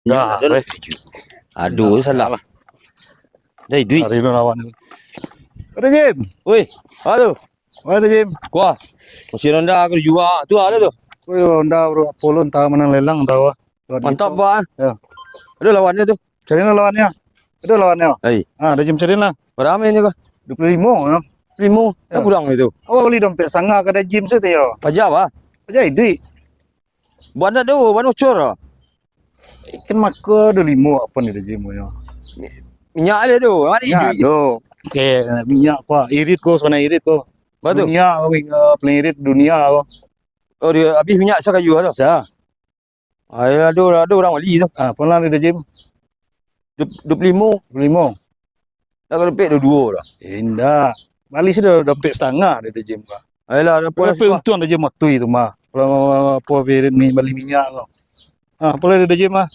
Dah, weh. Aduh, salah. Dah duit. Hari ni lawan ni. Ada Jim. Oi, halo. Ada Jim. Kuah. Mesin Honda aku jual. Tu ada tu. Oi, Honda bro, Apollo entah menang lelang tahu. Mantap bah. Ya. Ada lawannya tu. Carilah lawannya. Ada lawannya. Hai. Ada Jim carilah. Berapa ni kau? 25 ya. Primo. Ya. Dah kurang itu. Awak beli dompet setengah kada Jim saya tu ya. Pajak bah. Aja duit. Buat tu, buat ucur. Kan maka ada 5 apa ni Jim ya. Minyak ada tu. Ada Ya, duit. do. Okay, minyak apa? Irit ko sana irit ko. Betul. Dunia penirit dunia ko. Oh dia habis minyak sekayu tu. Sa. Ayolah ada orang beli tu. Pelan ada Jim. 25. 25. Dah kau lepek dua dah. Indah. Bali sudah dompet setengah dia Jim ka. Ayolah ada Pola pola untung ada Jim waktu itu mah. Kalau apa ni bali minyak ko. Pola ada Jim mah.